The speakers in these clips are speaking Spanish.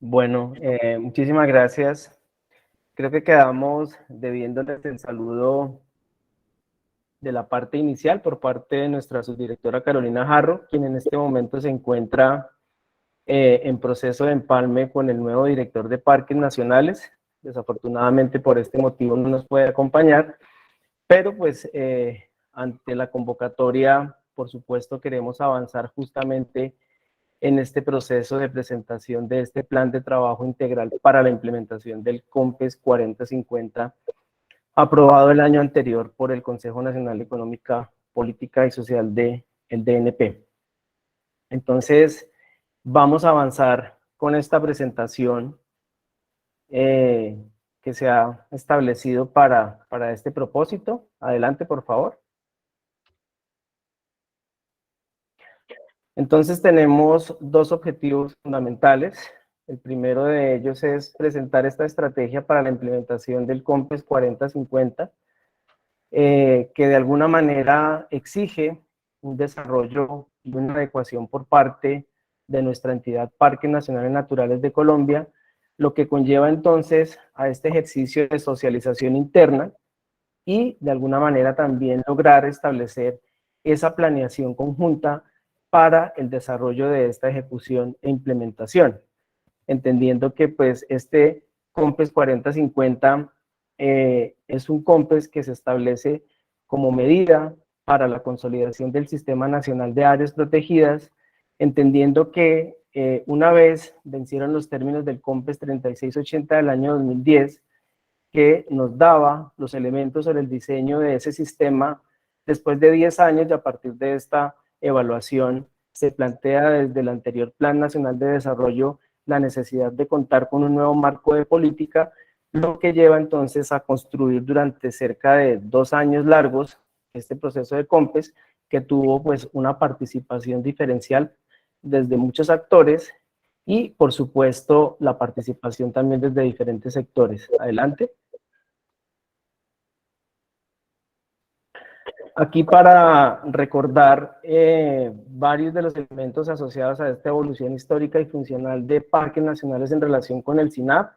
Bueno, muchísimas gracias. Creo que quedamos debiéndoles el saludo de la parte inicial por parte de nuestra subdirectora Carolina Jarro, quien en este momento se encuentra en proceso de empalme con el nuevo director de Parques Nacionales. Desafortunadamente por este motivo no nos puede acompañar, pero pues ante la convocatoria, por supuesto, queremos avanzar justamente en este proceso de presentación de este plan de trabajo integral para la implementación del COMPES 4050, aprobado el año anterior por el Consejo Nacional de Económica, Política y Social del DNP. Entonces, vamos a avanzar con esta presentación que se ha establecido para este propósito. Adelante, por favor. Entonces tenemos dos objetivos fundamentales. El primero de ellos es presentar esta estrategia para la implementación del COMPES 4050, que de alguna manera exige un desarrollo y una adecuación por parte de nuestra entidad Parques Nacionales Naturales de Colombia, lo que conlleva entonces a este ejercicio de socialización interna y de alguna manera también lograr establecer esa planeación conjunta para el desarrollo de esta ejecución e implementación, entendiendo que pues este COMPES 4050 es un COMPES que se establece como medida para la consolidación del Sistema Nacional de Áreas Protegidas, entendiendo que una vez vencieron los términos del COMPES 3680 del año 2010, que nos daba los elementos sobre el diseño de ese sistema, después de 10 años y a partir de esta evaluación se plantea desde el anterior Plan Nacional de Desarrollo la necesidad de contar con un nuevo marco de política, lo que lleva entonces a construir durante cerca de 2 años largos este proceso de COMPES, que tuvo pues una participación diferencial desde muchos actores y por supuesto la participación también desde diferentes sectores. Adelante. Aquí para recordar varios de los elementos asociados a esta evolución histórica y funcional de parques nacionales en relación con el SINAP,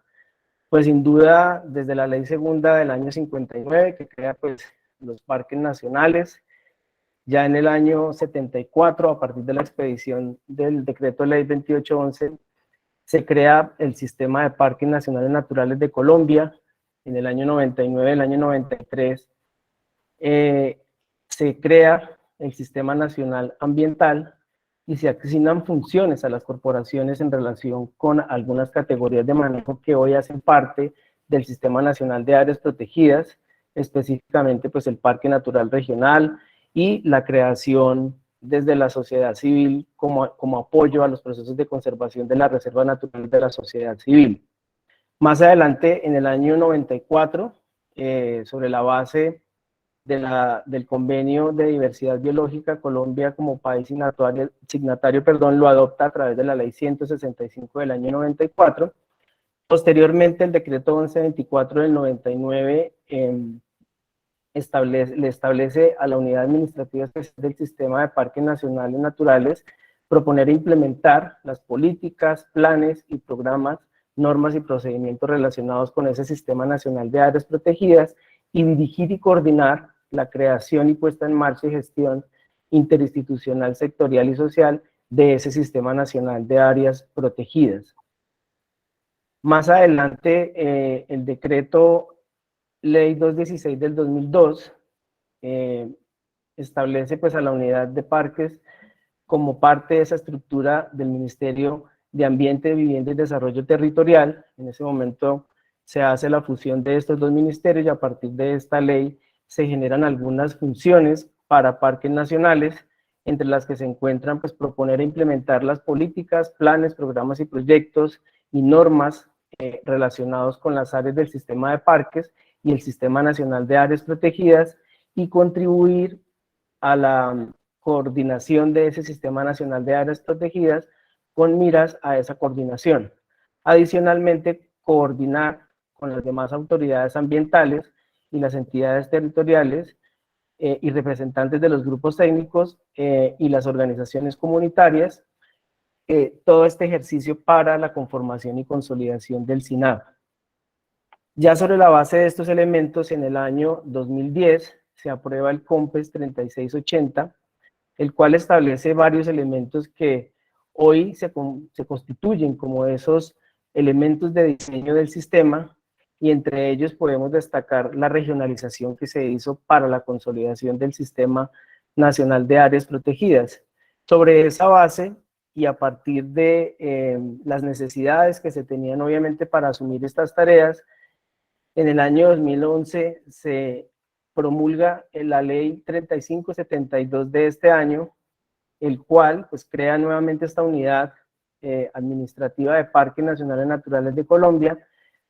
pues sin duda desde la ley segunda del año 59 que crea pues los parques nacionales, ya en el año 74 a partir de la expedición del decreto ley 2811 se crea el sistema de parques nacionales naturales de Colombia, en el año 99, el año 93 se crea el Sistema Nacional Ambiental y se asignan funciones a las corporaciones en relación con algunas categorías de manejo que hoy hacen parte del Sistema Nacional de Áreas Protegidas, específicamente pues el Parque Natural Regional y la creación desde la sociedad civil como apoyo a los procesos de conservación de la Reserva Natural de la sociedad civil. Más adelante, en el año 94, sobre la base del Convenio de Diversidad Biológica, Colombia como país signatario, lo adopta a través de la Ley 165 del año 94. Posteriormente, el decreto 1124 del 99 le establece a la Unidad Administrativa Especial del Sistema de Parques Nacionales Naturales proponer e implementar las políticas, planes y programas, normas y procedimientos relacionados con ese Sistema Nacional de Áreas Protegidas y dirigir y coordinar la creación y puesta en marcha y gestión interinstitucional, sectorial y social de ese Sistema Nacional de Áreas Protegidas. Más adelante, el decreto Ley 216 del 2002 establece pues a la unidad de parques como parte de esa estructura del Ministerio de Ambiente, Vivienda y Desarrollo Territorial. En ese momento se hace la fusión de estos dos ministerios y a partir de esta ley se generan algunas funciones para parques nacionales, entre las que se encuentran pues proponer e implementar las políticas, planes, programas y proyectos y normas relacionados con las áreas del sistema de parques y el Sistema Nacional de Áreas Protegidas y contribuir a la coordinación de ese Sistema Nacional de Áreas Protegidas con miras a esa coordinación. Adicionalmente, coordinar con las demás autoridades ambientales y las entidades territoriales y representantes de los grupos técnicos y las organizaciones comunitarias, todo este ejercicio para la conformación y consolidación del SINAP. Ya sobre la base de estos elementos, en el año 2010 se aprueba el COMPES 3680, el cual establece varios elementos que hoy se constituyen como esos elementos de diseño del sistema, y entre ellos podemos destacar la regionalización que se hizo para la consolidación del Sistema Nacional de Áreas Protegidas. Sobre esa base y a partir de las necesidades que se tenían obviamente para asumir estas tareas, en el año 2011 se promulga la ley 3572 de este año, el cual pues crea nuevamente esta unidad administrativa de Parques Nacionales Naturales de Colombia,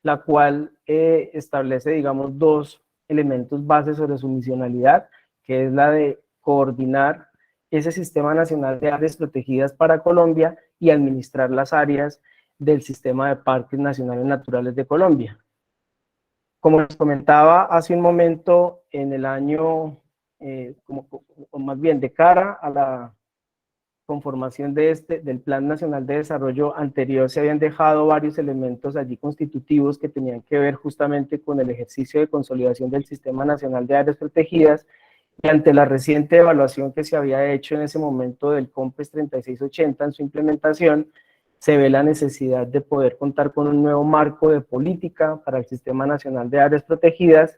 la cual establece, digamos, dos elementos bases sobre su misionalidad, que es la de coordinar ese Sistema Nacional de Áreas Protegidas para Colombia y administrar las áreas del Sistema de Parques Nacionales Naturales de Colombia. Como les comentaba hace un momento, en el año, o más bien de cara a la conformación del Plan Nacional de Desarrollo anterior, se habían dejado varios elementos allí constitutivos que tenían que ver justamente con el ejercicio de consolidación del Sistema Nacional de Áreas Protegidas, y ante la reciente evaluación que se había hecho en ese momento del COMPES 3680 en su implementación, se ve la necesidad de poder contar con un nuevo marco de política para el Sistema Nacional de Áreas Protegidas,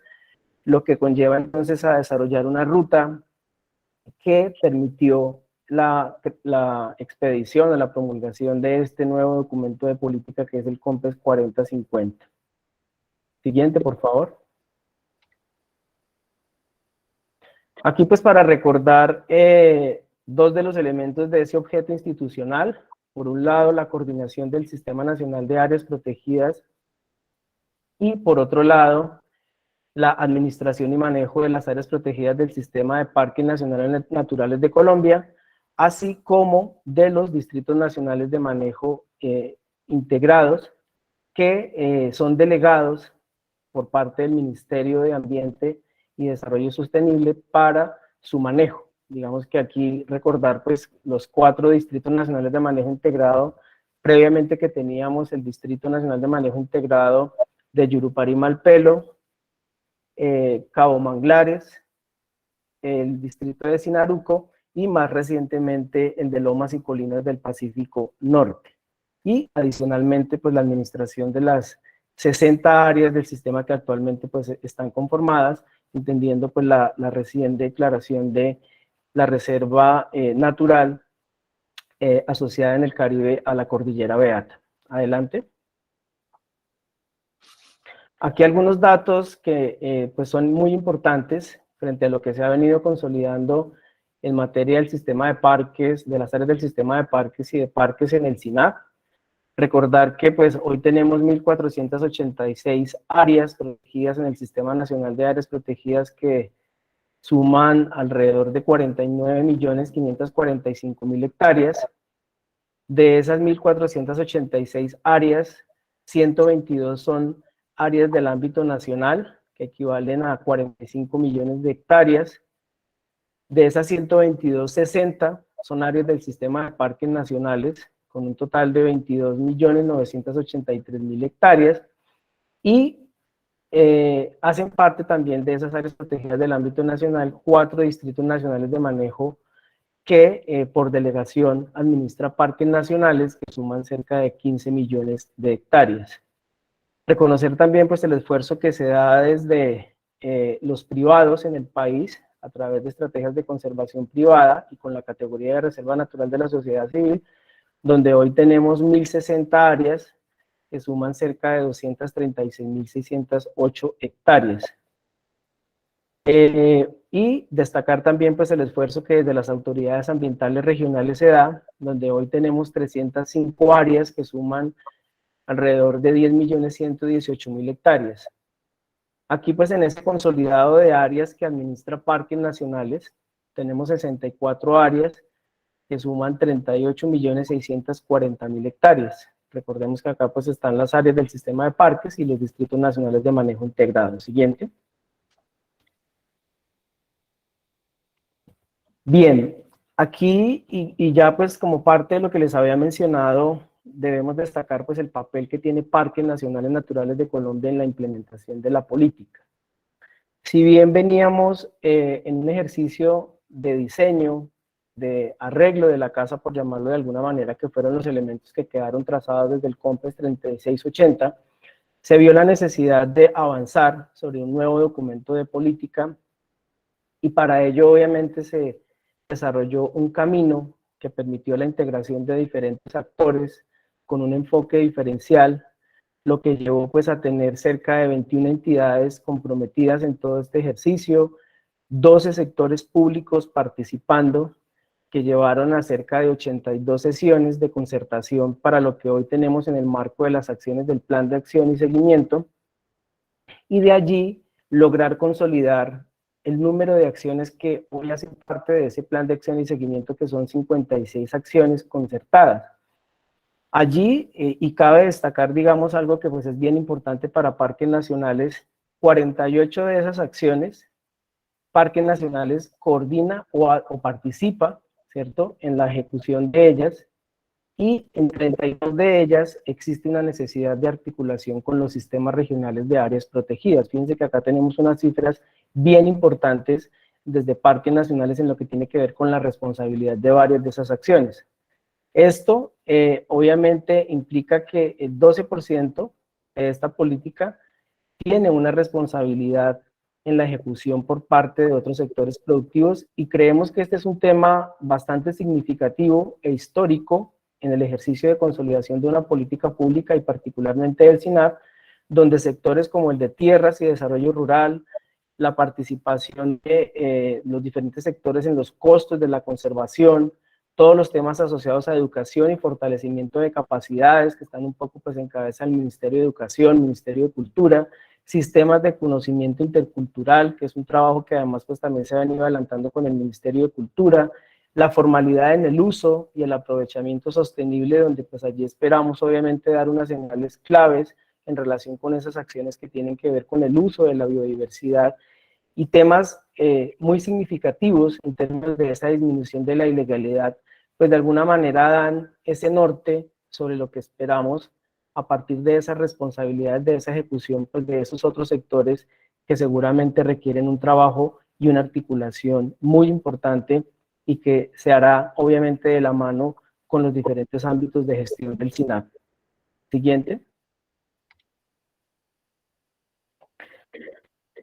lo que conlleva entonces a desarrollar una ruta que permitió la expedición o la promulgación de este nuevo documento de política que es el COMPES 4050. Siguiente, por favor. Aquí pues para recordar dos de los elementos de ese objeto institucional. Por un lado, la coordinación del Sistema Nacional de Áreas Protegidas y por otro lado, la administración y manejo de las áreas protegidas del Sistema de Parques Nacionales Naturales de Colombia, así como de los distritos nacionales de manejo integrados, que son delegados por parte del Ministerio de Ambiente y Desarrollo Sostenible para su manejo. Digamos que aquí recordar pues los 4 distritos nacionales de manejo integrado, previamente que teníamos el Distrito Nacional de Manejo Integrado de Yurupari Malpelo, Cabo Manglares, el distrito de Sinaruco y más recientemente el de Lomas y Colinas del Pacífico Norte. Y adicionalmente pues la administración de las 60 áreas del sistema que actualmente pues están conformadas, entendiendo pues la reciente declaración de la reserva natural asociada en el Caribe a la Cordillera Beata. Adelante. Aquí algunos datos que pues son muy importantes frente a lo que se ha venido consolidando en materia del sistema de parques, de las áreas del sistema de parques y de parques en el SINAP. Recordar que pues hoy tenemos 1.486 áreas protegidas en el Sistema Nacional de Áreas Protegidas que suman alrededor de 49.545.000 hectáreas. De esas 1.486 áreas, 122 son áreas del ámbito nacional, que equivalen a 45 millones de hectáreas. De esas 122, 60 son áreas del sistema de parques nacionales, con un total de 22.983.000 hectáreas, y hacen parte también de esas áreas protegidas del ámbito nacional 4 distritos nacionales de manejo que por delegación administra parques nacionales que suman cerca de 15 millones de hectáreas. Reconocer también pues el esfuerzo que se da desde los privados en el país a través de estrategias de conservación privada y con la categoría de reserva natural de la sociedad civil, donde hoy tenemos 1.060 áreas que suman cerca de 236.608 hectáreas. Y destacar también pues el esfuerzo que desde las autoridades ambientales regionales se da, donde hoy tenemos 305 áreas que suman alrededor de 10.118.000 hectáreas. Aquí pues en este consolidado de áreas que administra parques nacionales, tenemos 64 áreas que suman 38.640.000 hectáreas. Recordemos que acá pues están las áreas del sistema de parques y los distritos nacionales de manejo integrado. Siguiente. Bien, aquí y ya pues como parte de lo que les había mencionado, debemos destacar pues el papel que tiene Parques Nacionales Naturales de Colombia en la implementación de la política. Si bien veníamos en un ejercicio de diseño, de arreglo de la casa, por llamarlo de alguna manera, que fueron los elementos que quedaron trazados desde el COMPES 3680, se vio la necesidad de avanzar sobre un nuevo documento de política y para ello obviamente se desarrolló un camino que permitió la integración de diferentes actores con un enfoque diferencial, lo que llevó pues a tener cerca de 21 entidades comprometidas en todo este ejercicio, 12 sectores públicos participando, que llevaron a cerca de 82 sesiones de concertación para lo que hoy tenemos en el marco de las acciones del Plan de Acción y Seguimiento, y de allí lograr consolidar el número de acciones que hoy hacen parte de ese Plan de Acción y Seguimiento, que son 56 acciones concertadas. Allí, y cabe destacar, digamos, algo que pues es bien importante para Parques Nacionales, 48 de esas acciones, Parques Nacionales coordina o participa, ¿cierto?, en la ejecución de ellas, y en 32 de ellas existe una necesidad de articulación con los sistemas regionales de áreas protegidas. Fíjense que acá tenemos unas cifras bien importantes desde Parques Nacionales en lo que tiene que ver con la responsabilidad de varias de esas acciones. Esto obviamente implica que el 12% de esta política tiene una responsabilidad en la ejecución por parte de otros sectores productivos y creemos que este es un tema bastante significativo e histórico en el ejercicio de consolidación de una política pública y particularmente del SINAP, donde sectores como el de tierras y desarrollo rural, la participación de los diferentes sectores en los costos de la conservación, todos los temas asociados a educación y fortalecimiento de capacidades que están un poco pues en cabeza del Ministerio de Educación, Ministerio de Cultura, sistemas de conocimiento intercultural, que es un trabajo que además pues también se ha venido adelantando con el Ministerio de Cultura, la formalidad en el uso y el aprovechamiento sostenible, donde pues allí esperamos obviamente dar unas señales claves en relación con esas acciones que tienen que ver con el uso de la biodiversidad y temas muy significativos en términos de esa disminución de la ilegalidad, pues de alguna manera dan ese norte sobre lo que esperamos a partir de esas responsabilidades, de esa ejecución, pues de esos otros sectores que seguramente requieren un trabajo y una articulación muy importante y que se hará obviamente de la mano con los diferentes ámbitos de gestión del SINAP. Siguiente.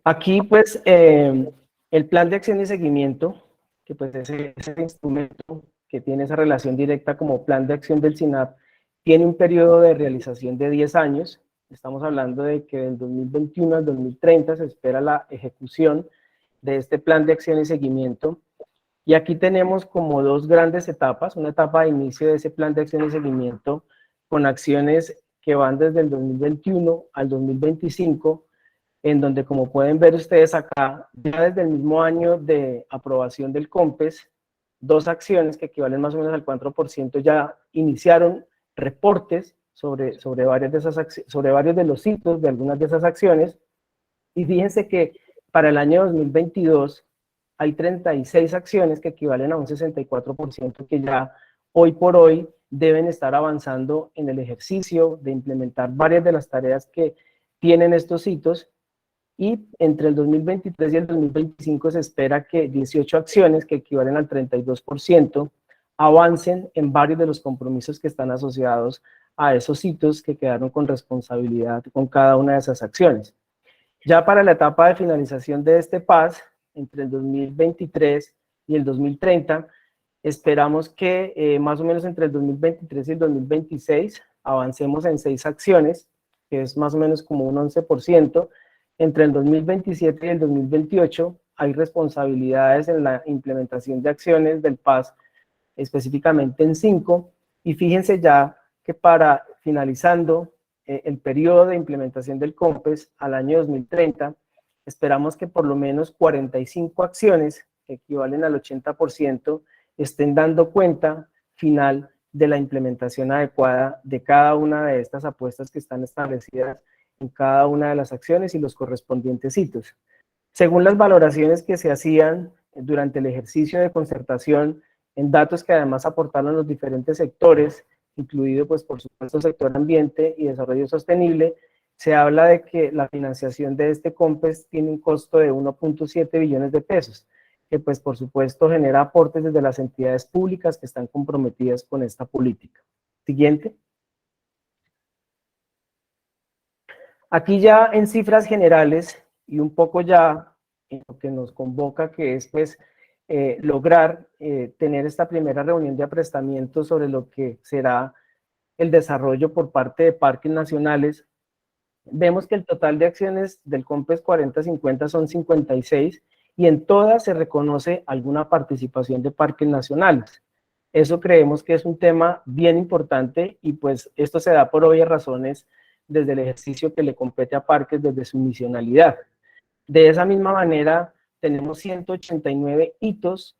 Aquí pues el plan de acción y seguimiento, que pues es ese instrumento que tiene esa relación directa como plan de acción del SINAP, tiene un periodo de realización de 10 años. Estamos hablando de que del 2021 al 2030 se espera la ejecución de este plan de acción y seguimiento. Y aquí tenemos como dos grandes etapas, una etapa de inicio de ese plan de acción y seguimiento con acciones que van desde el 2021 al 2025, en donde como pueden ver ustedes acá, ya desde el mismo año de aprobación del COMPES, dos acciones que equivalen más o menos al 4% ya iniciaron reportes sobre varios de los hitos de algunas de esas acciones, y fíjense que para el año 2022 hay 36 acciones que equivalen a un 64% que ya hoy por hoy deben estar avanzando en el ejercicio de implementar varias de las tareas que tienen estos hitos, y entre el 2023 y el 2025 se espera que 18 acciones, que equivalen al 32%, avancen en varios de los compromisos que están asociados a esos hitos que quedaron con responsabilidad con cada una de esas acciones. Ya para la etapa de finalización de este PAS, entre el 2023 y el 2030, esperamos que más o menos entre el 2023 y el 2026 avancemos en 6 acciones, que es más o menos como un 11%. Entre el 2027 y el 2028 hay responsabilidades en la implementación de acciones del PAS, específicamente en 5, y fíjense ya que para finalizando el periodo de implementación del COMPES al año 2030, esperamos que por lo menos 45 acciones, que equivalen al 80%, estén dando cuenta final de la implementación adecuada de cada una de estas apuestas que están establecidas en cada una de las acciones y los correspondientes hitos. Según las valoraciones que se hacían durante el ejercicio de concertación en datos que además aportaron los diferentes sectores, incluido pues por supuesto el sector ambiente y desarrollo sostenible, se habla de que la financiación de este COMPES tiene un costo de 1.7 billones de pesos, que pues por supuesto genera aportes desde las entidades públicas que están comprometidas con esta política. Siguiente. Aquí ya en cifras generales y un poco ya en lo que nos convoca, que es pues lograr tener esta primera reunión de aprestamiento sobre lo que será el desarrollo por parte de parques nacionales, vemos que el total de acciones del COMPES 4050 son 56 y en todas se reconoce alguna participación de parques nacionales. Eso creemos que es un tema bien importante y pues esto se da por obvias razones desde el ejercicio que le compete a parques desde su misionalidad. De esa misma manera, tenemos 189 hitos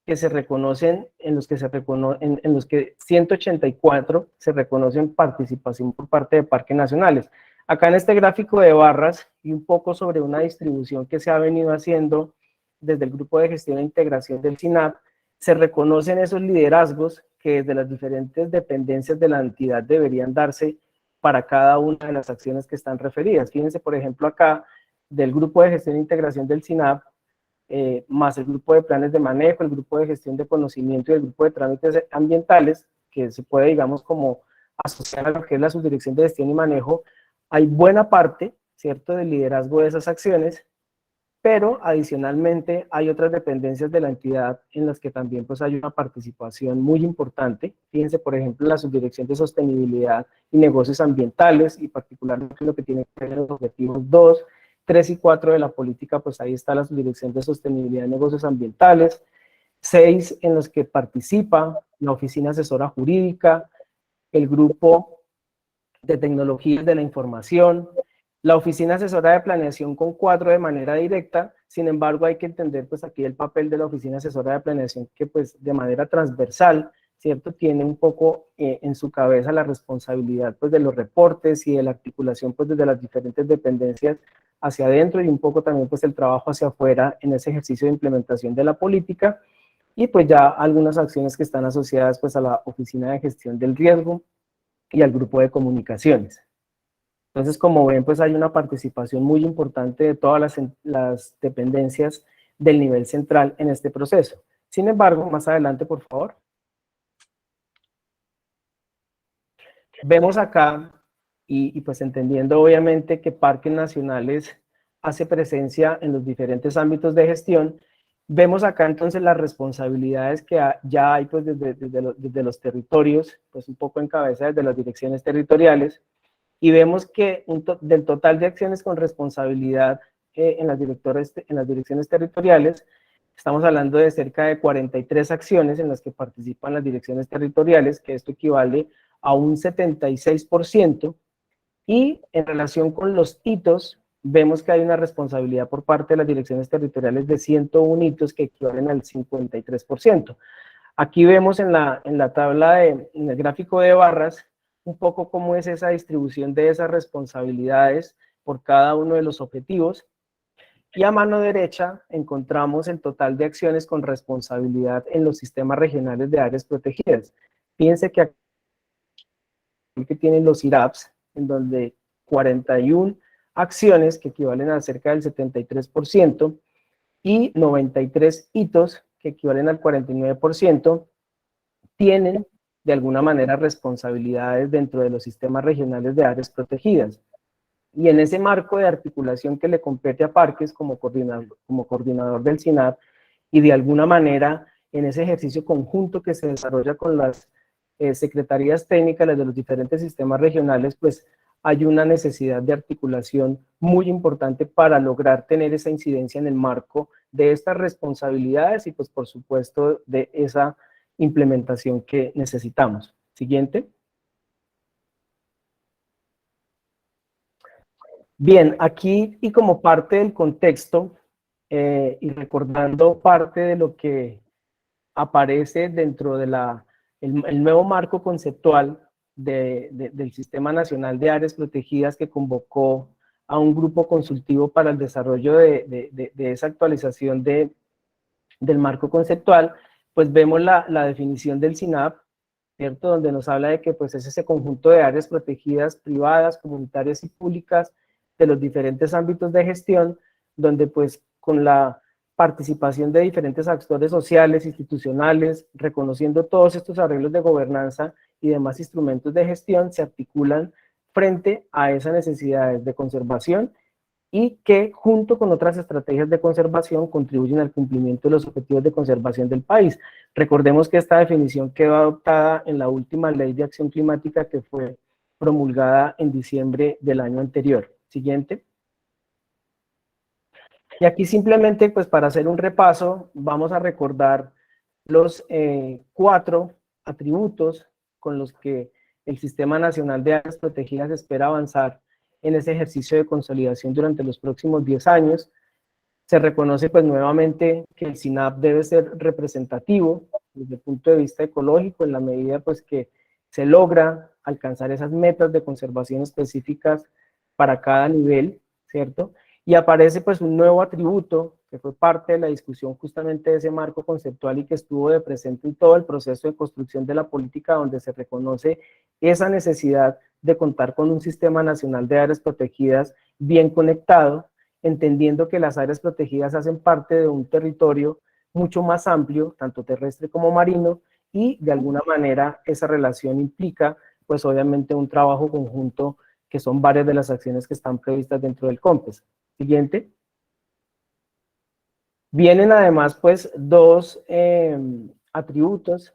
que se reconocen, en los que 184 se reconocen participación por parte de parques nacionales. Acá en este gráfico de barras y un poco sobre una distribución que se ha venido haciendo desde el Grupo de Gestión e Integración del SINAP, se reconocen esos liderazgos que desde las diferentes dependencias de la entidad deberían darse para cada una de las acciones que están referidas. Fíjense, por ejemplo, acá del Grupo de Gestión e Integración del SINAP, más el grupo de planes de manejo, el grupo de gestión de conocimiento y el grupo de trámites ambientales, que se puede, digamos, como asociar a lo que es la subdirección de gestión y manejo, hay buena parte, ¿cierto?, del liderazgo de esas acciones, pero adicionalmente hay otras dependencias de la entidad en las que también pues hay una participación muy importante. Fíjense, por ejemplo, la subdirección de sostenibilidad y negocios ambientales, y particularmente lo que tiene que ver con los objetivos 2, 3 y 4 de la política, pues ahí está la subdirección de sostenibilidad y negocios ambientales. 6 en los que participa la oficina asesora jurídica, el grupo de tecnologías de la información, la oficina asesora de planeación con 4 de manera directa. Sin embargo, hay que entender pues aquí el papel de la oficina asesora de planeación, que pues de manera transversal, ¿cierto?, tiene un poco en su cabeza la responsabilidad pues de los reportes y de la articulación pues desde las diferentes dependencias hacia adentro y un poco también pues el trabajo hacia afuera en ese ejercicio de implementación de la política, y pues ya algunas acciones que están asociadas pues a la oficina de gestión del riesgo y al grupo de comunicaciones. Entonces, como ven, pues hay una participación muy importante de todas las dependencias del nivel central en este proceso. Sin embargo, más adelante, por favor. Vemos acá, y pues entendiendo obviamente que Parques Nacionales hace presencia en los diferentes ámbitos de gestión, vemos acá entonces las responsabilidades que ya hay pues desde los territorios, pues un poco en cabeza desde las direcciones territoriales, y vemos que del total de acciones con responsabilidad en las direcciones territoriales, estamos hablando de cerca de 43 acciones en las que participan las direcciones territoriales, que esto equivale a un 76%, y en relación con los hitos, vemos que hay una responsabilidad por parte de las direcciones territoriales de 101 hitos que equivalen al 53%. Aquí vemos en la tabla, en el gráfico de barras, un poco cómo es esa distribución de esas responsabilidades por cada uno de los objetivos. Y a mano derecha encontramos el total de acciones con responsabilidad en los sistemas regionales de áreas protegidas. Fíjense que aquí que tienen los IRAPs, en donde 41 acciones que equivalen a cerca del 73% y 93 hitos que equivalen al 49%, tienen de alguna manera responsabilidades dentro de los sistemas regionales de áreas protegidas. Y en ese marco de articulación que le compete a Parques como coordinador del SINAP, y de alguna manera en ese ejercicio conjunto que se desarrolla con las secretarías técnicas de los diferentes sistemas regionales, pues hay una necesidad de articulación muy importante para lograr tener esa incidencia en el marco de estas responsabilidades y pues por supuesto de esa implementación que necesitamos. Siguiente. Bien, aquí y como parte del contexto y recordando parte de lo que aparece dentro de el nuevo marco conceptual del Sistema Nacional de Áreas Protegidas, que convocó a un grupo consultivo para el desarrollo de esa actualización del marco conceptual, pues vemos la definición del SINAP, ¿cierto? Donde nos habla de que pues es ese conjunto de áreas protegidas, privadas, comunitarias y públicas de los diferentes ámbitos de gestión, donde pues con la participación de diferentes actores sociales, institucionales, reconociendo todos estos arreglos de gobernanza y demás instrumentos de gestión, se articulan frente a esas necesidades de conservación y que junto con otras estrategias de conservación contribuyen al cumplimiento de los objetivos de conservación del país. Recordemos que esta definición quedó adoptada en la última Ley de Acción Climática que fue promulgada en diciembre del año anterior. Siguiente. Y aquí simplemente, pues para hacer un repaso, vamos a recordar los 4 atributos con los que el Sistema Nacional de Áreas Protegidas espera avanzar en ese ejercicio de consolidación durante los próximos 10 años. Se reconoce pues nuevamente que el SINAP debe ser representativo desde el punto de vista ecológico en la medida pues que se logra alcanzar esas metas de conservación específicas para cada nivel, ¿cierto? Y aparece pues un nuevo atributo que fue parte de la discusión justamente de ese marco conceptual y que estuvo de presente en todo el proceso de construcción de la política, donde se reconoce esa necesidad de contar con un sistema nacional de áreas protegidas bien conectado, entendiendo que las áreas protegidas hacen parte de un territorio mucho más amplio, tanto terrestre como marino, y de alguna manera esa relación implica pues obviamente un trabajo conjunto que son varias de las acciones que están previstas dentro del COMPES. Siguiente. Vienen además pues 2 atributos,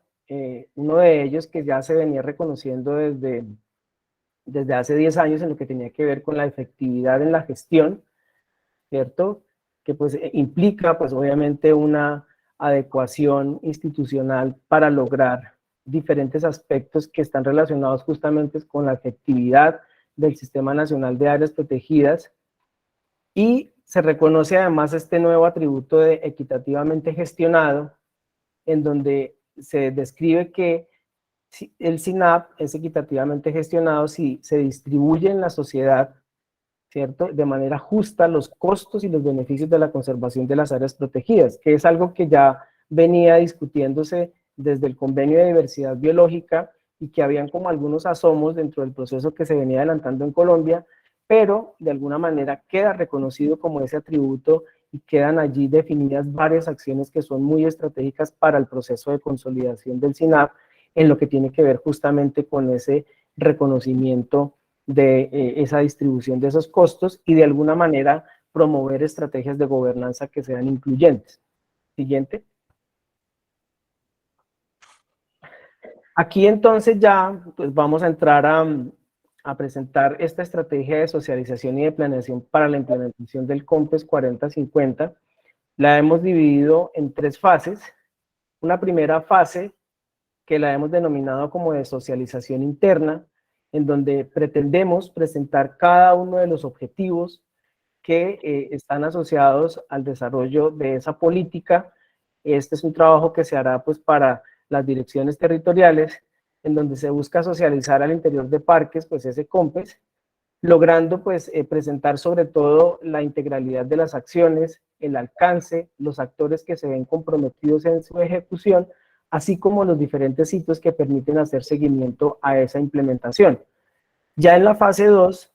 uno de ellos que ya se venía reconociendo desde hace 10 años en lo que tenía que ver con la efectividad en la gestión, ¿cierto? Que pues implica pues obviamente una adecuación institucional para lograr diferentes aspectos que están relacionados justamente con la efectividad del Sistema Nacional de Áreas Protegidas, y se reconoce además este nuevo atributo de equitativamente gestionado, en donde se describe que el SINAP es equitativamente gestionado si se distribuye en la sociedad, ¿cierto?, de manera justa los costos y los beneficios de la conservación de las áreas protegidas, que es algo que ya venía discutiéndose desde el Convenio de Diversidad Biológica y que habían como algunos asomos dentro del proceso que se venía adelantando en Colombia, pero de alguna manera queda reconocido como ese atributo y quedan allí definidas varias acciones que son muy estratégicas para el proceso de consolidación del SINAP en lo que tiene que ver justamente con ese reconocimiento de esa distribución de esos costos y de alguna manera promover estrategias de gobernanza que sean incluyentes. Siguiente. Aquí entonces ya pues vamos a entrar a presentar esta estrategia de socialización y de planeación para la implementación del COMPES 4050. La hemos dividido en 3 fases. Una primera fase que la hemos denominado como de socialización interna, en donde pretendemos presentar cada uno de los objetivos que están asociados al desarrollo de esa política. Este es un trabajo que se hará pues para las direcciones territoriales, en donde se busca socializar al interior de parques pues ese COMPES, logrando pues presentar sobre todo la integralidad de las acciones, el alcance, los actores que se ven comprometidos en su ejecución, así como los diferentes hitos que permiten hacer seguimiento a esa implementación. Ya en la fase 2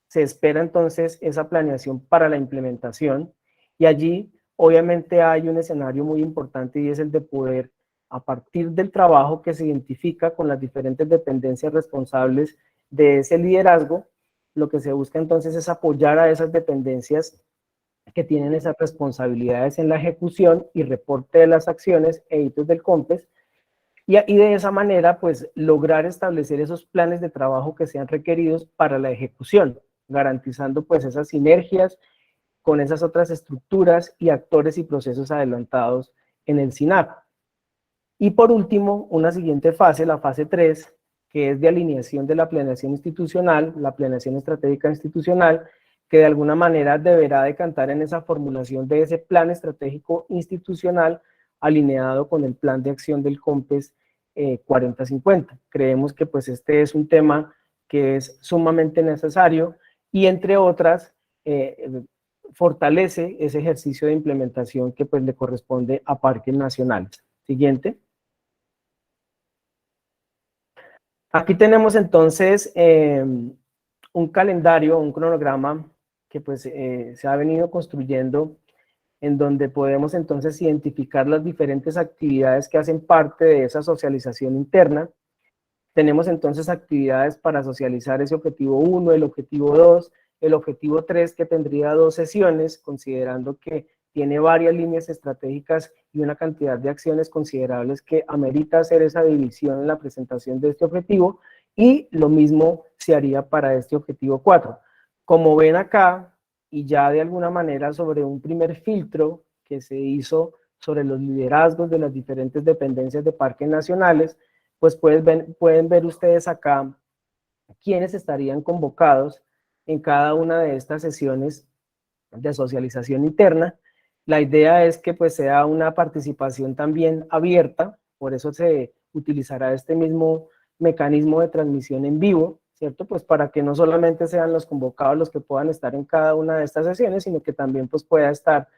se espera entonces esa planeación para la implementación, y allí obviamente hay un escenario muy importante y es el de poder, a partir del trabajo que se identifica con las diferentes dependencias responsables de ese liderazgo, lo que se busca entonces es apoyar a esas dependencias que tienen esas responsabilidades en la ejecución y reporte de las acciones e hitos del COMPES, y de esa manera pues lograr establecer esos planes de trabajo que sean requeridos para la ejecución, garantizando pues esas sinergias con esas otras estructuras y actores y procesos adelantados en el SINAP. Y por último, una siguiente fase, la fase 3, que es de alineación de la planeación institucional, la planeación estratégica institucional, que de alguna manera deberá decantar en esa formulación de ese plan estratégico institucional alineado con el plan de acción del COMPES 4050. Creemos que pues este es un tema que es sumamente necesario y entre otras, fortalece ese ejercicio de implementación que pues le corresponde a parques nacionales. Siguiente. Aquí tenemos entonces un calendario, un cronograma que pues se ha venido construyendo en donde podemos entonces identificar las diferentes actividades que hacen parte de esa socialización interna. Tenemos entonces actividades para socializar ese objetivo 1, el objetivo 2, el objetivo 3 que tendría 2 sesiones, considerando que tiene varias líneas estratégicas y una cantidad de acciones considerables que amerita hacer esa división en la presentación de este objetivo, y lo mismo se haría para este objetivo 4. Como ven acá, y ya de alguna manera sobre un primer filtro que se hizo sobre los liderazgos de las diferentes dependencias de parques nacionales, pues pueden ver ustedes acá quiénes estarían convocados en cada una de estas sesiones de socialización interna. La idea es que pues sea una participación también abierta, por eso se utilizará este mismo mecanismo de transmisión en vivo, ¿cierto? Pues para que no solamente sean los convocados los que puedan estar en cada una de estas sesiones, sino que también pues pueda estar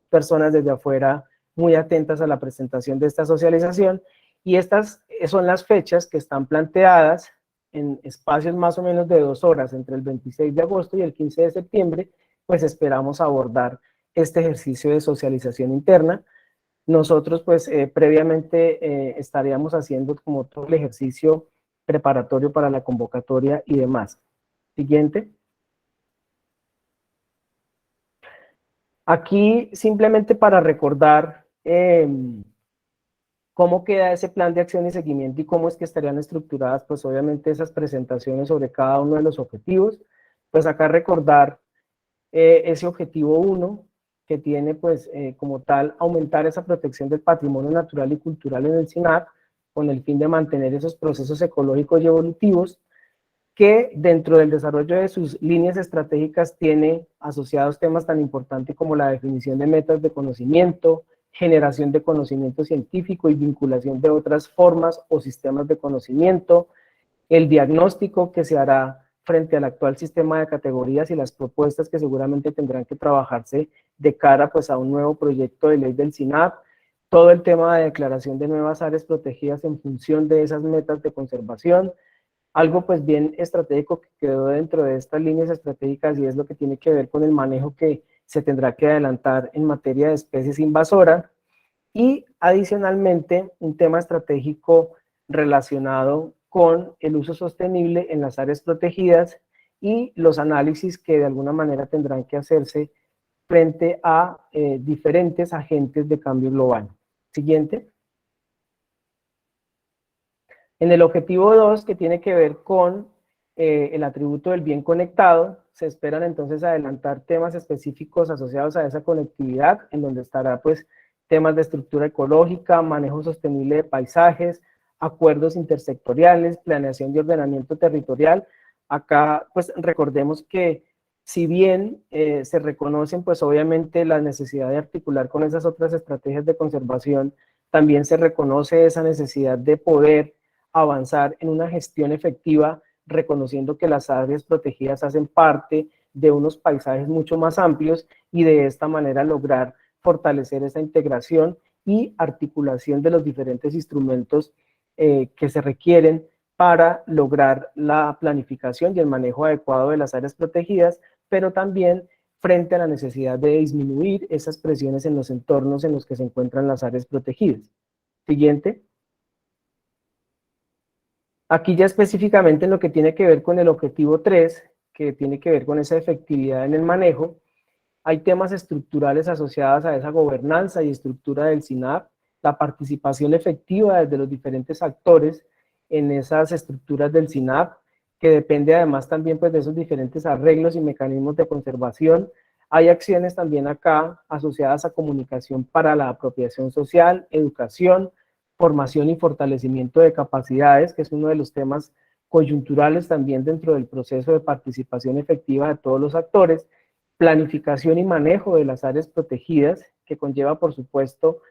personas desde afuera muy atentas a la presentación de esta socialización. Y estas son las fechas que están planteadas en espacios más o menos de 2 horas, entre el 26 de agosto y el 15 de septiembre, pues esperamos abordar este ejercicio de socialización interna. Nosotros pues previamente estaríamos haciendo como todo el ejercicio preparatorio para la convocatoria y demás. Siguiente. Aquí simplemente para recordar cómo queda ese plan de acción y seguimiento y cómo es que estarían estructuradas pues obviamente esas presentaciones sobre cada uno de los objetivos. Pues acá recordar ese objetivo 1 que tiene pues como tal aumentar esa protección del patrimonio natural y cultural en el SINAP con el fin de mantener esos procesos ecológicos y evolutivos, que dentro del desarrollo de sus líneas estratégicas tiene asociados temas tan importantes como la definición de metas de conocimiento, generación de conocimiento científico y vinculación de otras formas o sistemas de conocimiento, el diagnóstico que se hará frente al actual sistema de categorías y las propuestas que seguramente tendrán que trabajarse de cara pues a un nuevo proyecto de ley del SINAP, todo el tema de declaración de nuevas áreas protegidas en función de esas metas de conservación, algo pues bien estratégico que quedó dentro de estas líneas estratégicas y es lo que tiene que ver con el manejo que se tendrá que adelantar en materia de especies invasoras, y adicionalmente un tema estratégico relacionado con el uso sostenible en las áreas protegidas y los análisis que de alguna manera tendrán que hacerse frente a diferentes agentes de cambio global. Siguiente. En el objetivo 2, que tiene que ver con el atributo del bien conectado, se esperan entonces adelantar temas específicos asociados a esa conectividad, en donde estará pues temas de estructura ecológica, manejo sostenible de paisajes, acuerdos intersectoriales, planeación y ordenamiento territorial. Acá pues recordemos que si bien se reconocen pues obviamente la necesidad de articular con esas otras estrategias de conservación, también se reconoce esa necesidad de poder avanzar en una gestión efectiva, reconociendo que las áreas protegidas hacen parte de unos paisajes mucho más amplios y de esta manera lograr fortalecer esa integración y articulación de los diferentes instrumentos que se requieren para lograr la planificación y el manejo adecuado de las áreas protegidas, pero también frente a la necesidad de disminuir esas presiones en los entornos en los que se encuentran las áreas protegidas. Siguiente. Aquí ya específicamente en lo que tiene que ver con el objetivo 3, que tiene que ver con esa efectividad en el manejo, hay temas estructurales asociados a esa gobernanza y estructura del SINAP, la participación efectiva de los diferentes actores en esas estructuras del SINAP, que depende además también pues, de esos diferentes arreglos y mecanismos de conservación. Hay acciones también acá asociadas a comunicación para la apropiación social, educación, formación y fortalecimiento de capacidades, que es uno de los temas coyunturales también dentro del proceso de participación efectiva de todos los actores, planificación y manejo de las áreas protegidas, que conlleva, por supuesto,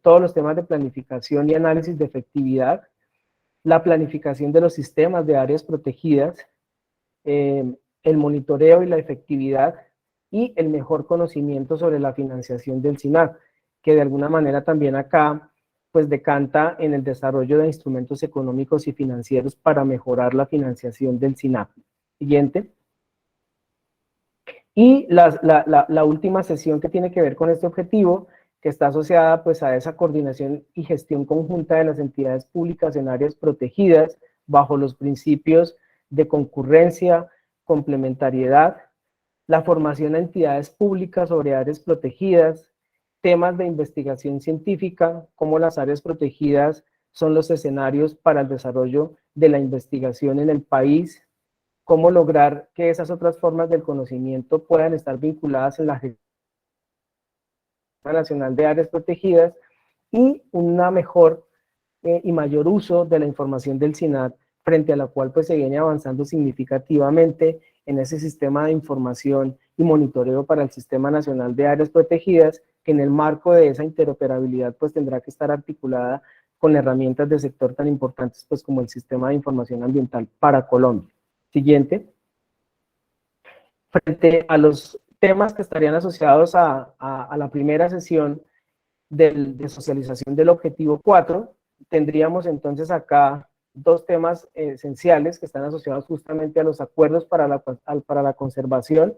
todos los temas de planificación y análisis de efectividad, la planificación de los sistemas de áreas protegidas, el monitoreo y la efectividad, y el mejor conocimiento sobre la financiación del SINAP, que de alguna manera también acá pues decanta en el desarrollo de instrumentos económicos y financieros para mejorar la financiación del SINAP. Siguiente. Y la última sesión que tiene que ver con este objetivo, que está asociada pues a esa coordinación y gestión conjunta de las entidades públicas en áreas protegidas bajo los principios de concurrencia, complementariedad, la formación de entidades públicas sobre áreas protegidas, temas de investigación científica, cómo las áreas protegidas son los escenarios para el desarrollo de la investigación en el país, cómo lograr que esas otras formas del conocimiento puedan estar vinculadas en la Agenda Nacional de Áreas Protegidas y una mejor y mayor uso de la información del SINAT, frente a la cual pues se viene avanzando significativamente en ese sistema de información y monitoreo para el Sistema Nacional de Áreas Protegidas, que en el marco de esa interoperabilidad pues tendrá que estar articulada con herramientas de sector tan importantes pues como el Sistema de Información Ambiental para Colombia. Siguiente. Frente a los temas que estarían asociados a la primera sesión de socialización del objetivo 4, tendríamos entonces acá dos temas esenciales que están asociados justamente a los acuerdos para la conservación,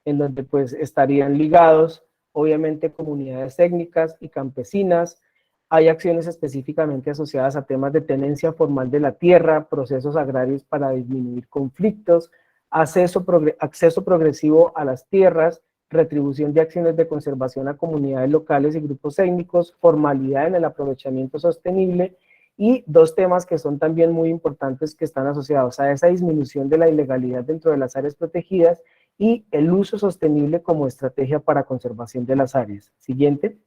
en donde pues estarían ligados obviamente comunidades técnicas y campesinas. Hay acciones específicamente asociadas a temas de tenencia formal de la tierra, procesos agrarios para disminuir conflictos, acceso progresivo a las tierras, retribución de acciones de conservación a comunidades locales y grupos étnicos, formalidad en el aprovechamiento sostenible, y dos temas que son también muy importantes que están asociados a esa disminución de la ilegalidad dentro de las áreas protegidas y el uso sostenible como estrategia para conservación de las áreas. Siguiente.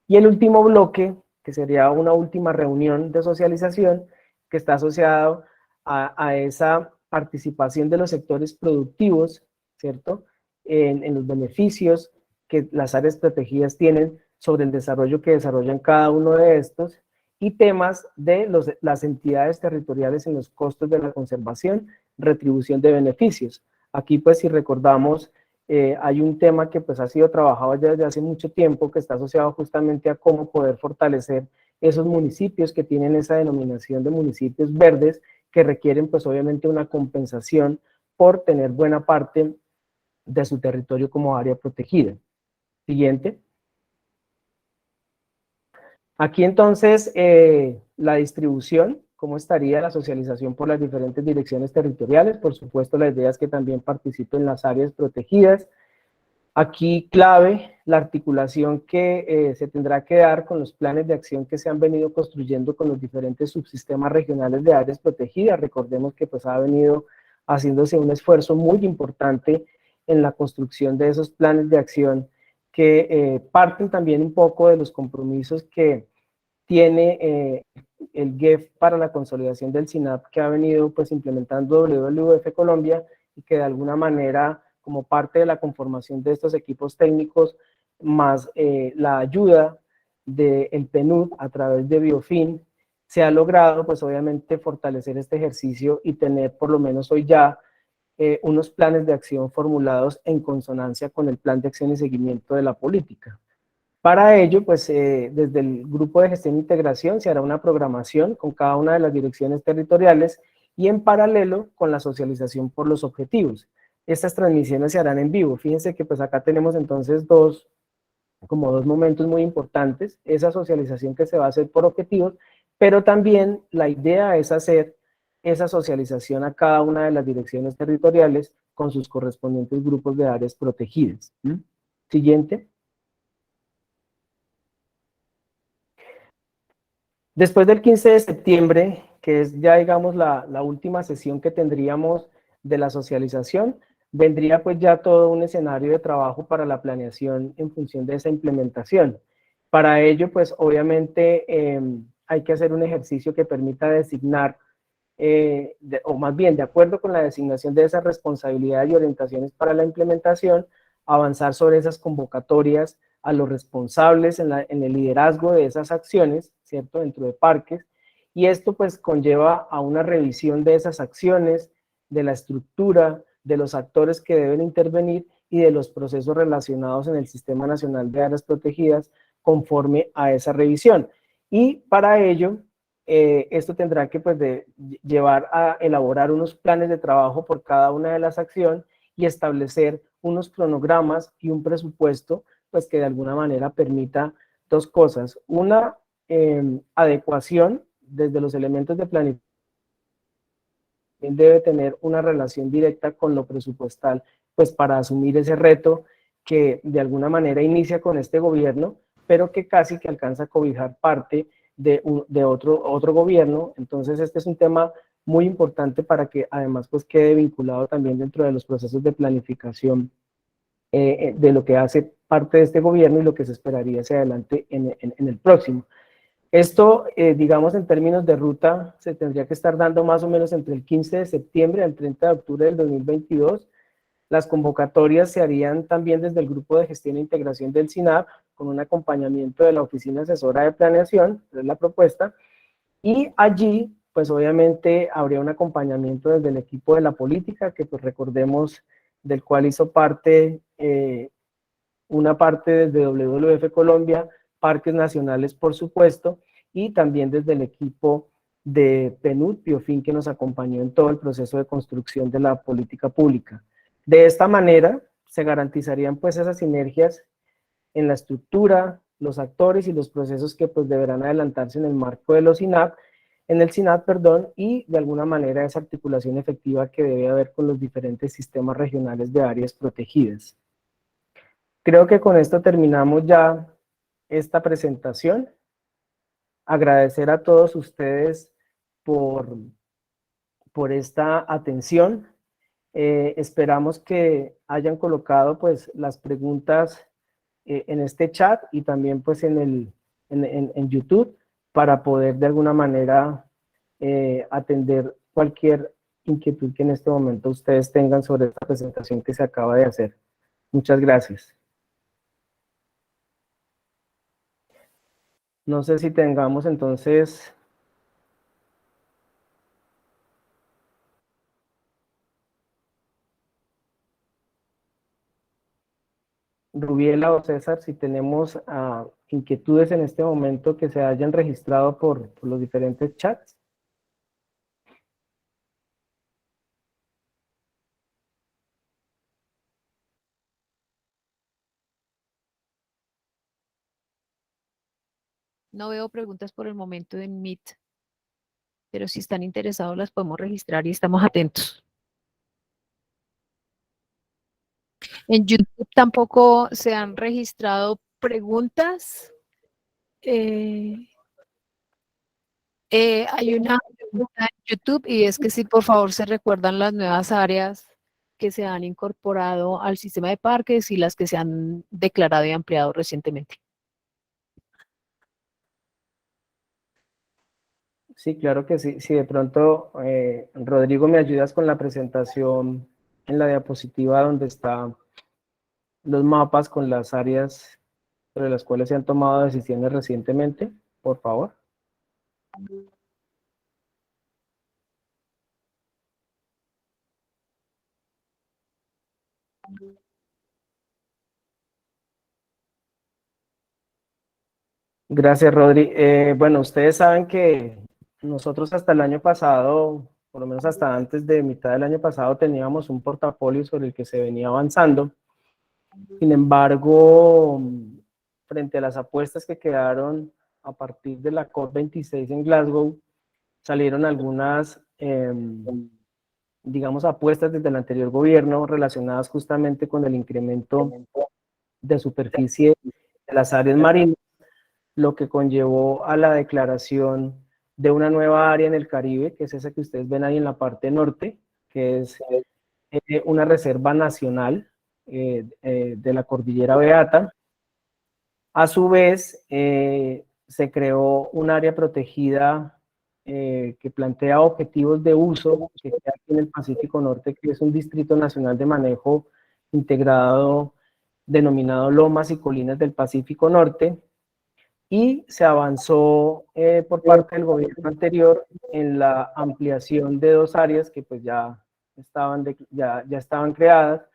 Y el último bloque, que sería una última reunión de socialización, que está asociado a esa participación de los sectores productivos, ¿cierto? En los beneficios que las áreas protegidas tienen sobre el desarrollo que desarrollan cada uno de estos, y temas de las entidades territoriales en los costos de la conservación, retribución de beneficios. Aquí pues si recordamos, hay un tema que pues ha sido trabajado ya desde hace mucho tiempo, que está asociado justamente a cómo poder fortalecer esos municipios que tienen esa denominación de municipios verdes, que requieren pues obviamente una compensación por tener buena parte de su territorio como área protegida. Siguiente. Aquí entonces la distribución, cómo estaría la socialización por las diferentes direcciones territoriales. Por supuesto, la idea es que también participen las áreas protegidas. Aquí clave la articulación que se tendrá que dar con los planes de acción que se han venido construyendo con los diferentes subsistemas regionales de áreas protegidas. Recordemos que pues ha venido haciéndose un esfuerzo muy importante en la construcción de esos planes de acción que parten también un poco de los compromisos que tiene el GEF para la consolidación del SINAP, que ha venido pues implementando WWF Colombia, y que de alguna manera, como parte de la conformación de estos equipos técnicos, más la ayuda del PNUD a través de Biofin, se ha logrado pues obviamente fortalecer este ejercicio y tener por lo menos hoy ya unos planes de acción formulados en consonancia con el plan de acción y seguimiento de la política. Para ello, pues desde el Grupo de Gestión e Integración se hará una programación con cada una de las direcciones territoriales y en paralelo con la socialización por los objetivos. Estas transmisiones se harán en vivo. Fíjense que pues acá tenemos entonces dos momentos muy importantes, esa socialización que se va a hacer por objetivos, pero también la idea es hacer esa socialización a cada una de las direcciones territoriales con sus correspondientes grupos de áreas protegidas. Siguiente. Después del 15 de septiembre, que es ya digamos la última sesión que tendríamos de la socialización, vendría pues ya todo un escenario de trabajo para la planeación en función de esa implementación. Para ello pues obviamente hay que hacer un ejercicio que permita designar, o más bien de acuerdo con la designación de esas responsabilidades y orientaciones para la implementación, avanzar sobre esas convocatorias a los responsables en el liderazgo de esas acciones, ¿cierto?, dentro de parques, y esto pues conlleva a una revisión de esas acciones, de la estructura, de los actores que deben intervenir, y de los procesos relacionados en el Sistema Nacional de Áreas Protegidas conforme a esa revisión. Y para ello, esto tendrá que pues, llevar a elaborar unos planes de trabajo por cada una de las acciones y establecer unos cronogramas y un presupuesto pues, que de alguna manera permita dos cosas. Una, adecuación desde los elementos de planificación, debe tener una relación directa con lo presupuestal, pues para asumir ese reto que de alguna manera inicia con este gobierno, pero que casi que alcanza a cobijar parte de otro gobierno. Entonces este es un tema muy importante para que además pues quede vinculado también dentro de los procesos de planificación de lo que hace parte de este gobierno y lo que se esperaría hacia adelante en el próximo. Esto, digamos, en términos de ruta, se tendría que estar dando más o menos entre el 15 de septiembre al 30 de octubre del 2022. Las convocatorias se harían también desde el Grupo de Gestión e Integración del SINAP, con un acompañamiento de la Oficina Asesora de Planeación, es la propuesta, y allí, pues obviamente, habría un acompañamiento desde el equipo de la política, que pues recordemos, del cual hizo parte una parte desde WWF Colombia, Parques Nacionales, por supuesto, y también desde el equipo de PNUD, Biofin, que nos acompañó en todo el proceso de construcción de la política pública. De esta manera, se garantizarían pues esas sinergias en la estructura, los actores y los procesos que pues deberán adelantarse en el marco de los SINAP, en el SINAP, perdón, y de alguna manera esa articulación efectiva que debe haber con los diferentes sistemas regionales de áreas protegidas. Creo que con esto terminamos ya esta presentación. Agradecer a todos ustedes por esta atención. Esperamos que hayan colocado pues las preguntas en este chat y también pues en YouTube para poder de alguna manera atender cualquier inquietud que en este momento ustedes tengan sobre esta presentación que se acaba de hacer. Muchas gracias. No sé si tengamos entonces Rubiela o César, si tenemos inquietudes en este momento que se hayan registrado por los diferentes chats. No veo preguntas por el momento en Meet, pero si están interesados las podemos registrar y estamos atentos. En YouTube tampoco se han registrado preguntas. Hay una pregunta en YouTube y es que si por favor se recuerdan las nuevas áreas que se han incorporado al sistema de parques y las que se han declarado y ampliado recientemente. Sí, claro que sí. Si de pronto, Rodrigo, me ayudas con la presentación en la diapositiva donde están los mapas con las áreas sobre las cuales se han tomado decisiones recientemente, por favor. Gracias, Rodri. Bueno, ustedes saben que nosotros hasta el año pasado, por lo menos hasta antes de mitad del año pasado, teníamos un portafolio sobre el que se venía avanzando. Sin embargo, frente a las apuestas que quedaron a partir de la COP26 en Glasgow, salieron algunas, digamos, apuestas desde el anterior gobierno relacionadas justamente con el incremento de superficie de las áreas marinas, lo que conllevó a la declaración de una nueva área en el Caribe, que es esa que ustedes ven ahí en la parte norte, que es una reserva nacional de la Cordillera Beata. A su vez, se creó un área protegida que plantea objetivos de uso, que queda aquí en el Pacífico Norte, que es un Distrito Nacional de Manejo Integrado denominado Lomas y Colinas del Pacífico Norte, y se avanzó por parte del gobierno anterior en la ampliación de dos áreas que pues ya estaban creadas,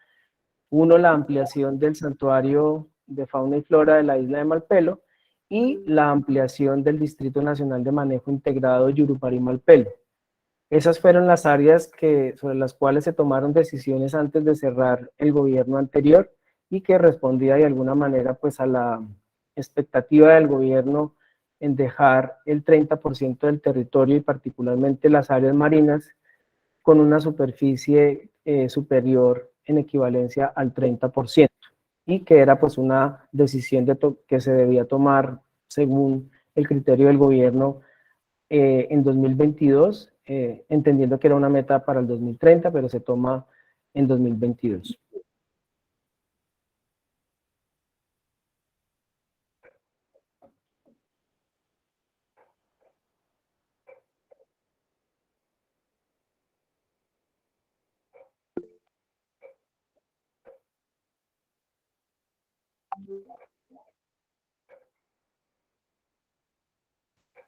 Uno, la ampliación del santuario de fauna y flora de la isla de Malpelo y la ampliación del Distrito Nacional de Manejo Integrado Yurupari-Malpelo. Esas fueron las áreas sobre las cuales se tomaron decisiones antes de cerrar el gobierno anterior y que respondía de alguna manera pues a la expectativa del gobierno en dejar el 30% del territorio y particularmente las áreas marinas con una superficie superior en equivalencia al 30% y que era pues una decisión que se debía tomar según el criterio del gobierno en 2022, entendiendo que era una meta para el 2030, pero se toma en 2022.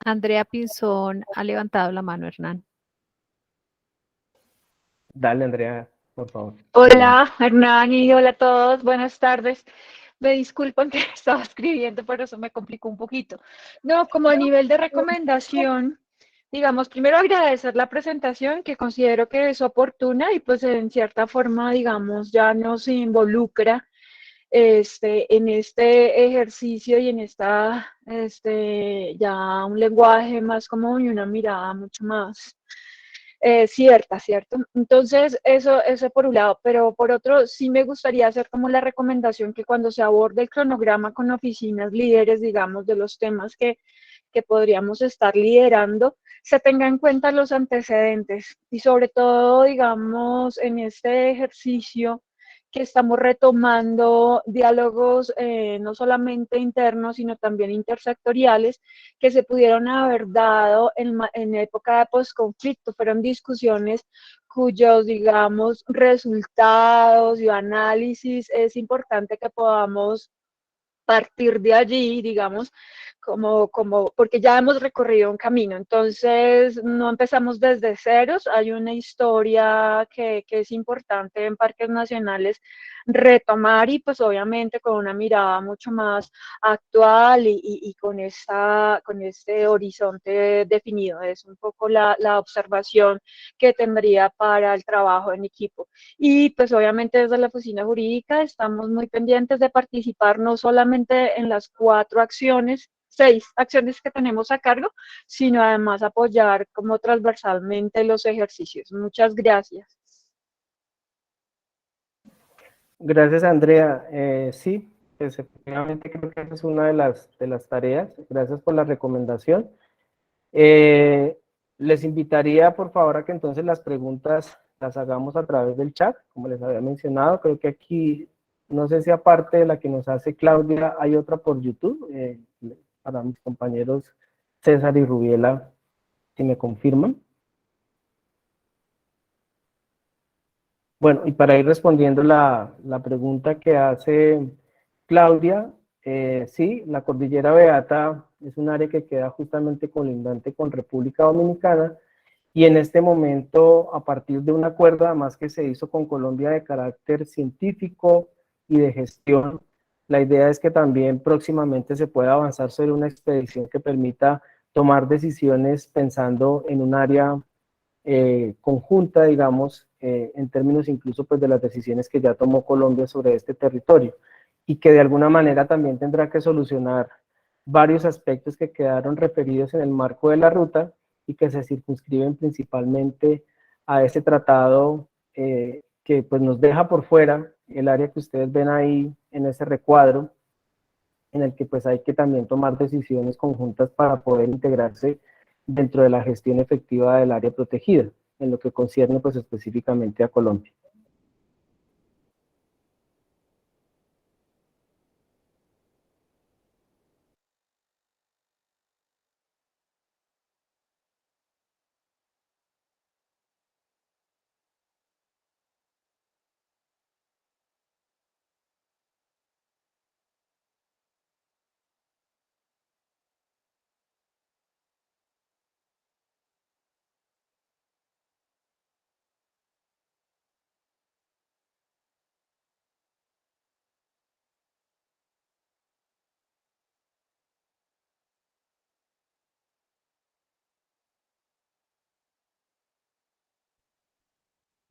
Andrea Pinzón ha levantado la mano, Hernán. Dale, Andrea, por favor. Hola, Hernán, y hola a todos, buenas tardes. Me disculpan que estaba escribiendo, pero eso me complicó un poquito. No, como a nivel de recomendación, digamos, primero agradecer la presentación, que considero que es oportuna y pues en cierta forma, digamos, ya nos involucra en este ejercicio y en ya un lenguaje más común y una mirada mucho más ¿cierto? Entonces, eso por un lado, pero por otro, sí me gustaría hacer como la recomendación que cuando se aborde el cronograma con oficinas líderes, digamos, de los temas que podríamos estar liderando, se tenga en cuenta los antecedentes y sobre todo, digamos, en este ejercicio que estamos retomando diálogos no solamente internos, sino también intersectoriales, que se pudieron haber dado en época de posconflicto. Fueron discusiones cuyos, digamos, resultados y análisis es importante que podamos partir de allí, digamos, porque ya hemos recorrido un camino, entonces no empezamos desde ceros, hay una historia que es importante en parques nacionales retomar y pues obviamente con una mirada mucho más actual y con este horizonte definido, es un poco la observación que tendría para el trabajo en equipo. Y pues obviamente desde la oficina jurídica estamos muy pendientes de participar no solamente en las 6 acciones que tenemos a cargo, sino además apoyar como transversalmente los ejercicios. Muchas gracias. Gracias, Andrea. Sí, pues efectivamente creo que esa es una de las tareas. Gracias por la recomendación. Les invitaría, por favor, a que entonces las preguntas las hagamos a través del chat, como les había mencionado. Creo que aquí, no sé si aparte de la que nos hace Claudia, hay otra por YouTube, para mis compañeros César y Rubiela, si me confirman. Bueno, y para ir respondiendo la pregunta que hace Claudia, sí, la Cordillera Beata es un área que queda justamente colindante con República Dominicana y en este momento, a partir de un acuerdo además que se hizo con Colombia de carácter científico y de gestión, la idea es que también próximamente se pueda avanzar sobre una expedición que permita tomar decisiones pensando en un área conjunta, digamos, en términos incluso pues de las decisiones que ya tomó Colombia sobre este territorio y que de alguna manera también tendrá que solucionar varios aspectos que quedaron referidos en el marco de la ruta y que se circunscriben principalmente a ese tratado que pues nos deja por fuera el área que ustedes ven ahí en ese recuadro, en el que pues hay que también tomar decisiones conjuntas para poder integrarse dentro de la gestión efectiva del área protegida, en lo que concierne pues específicamente a Colombia.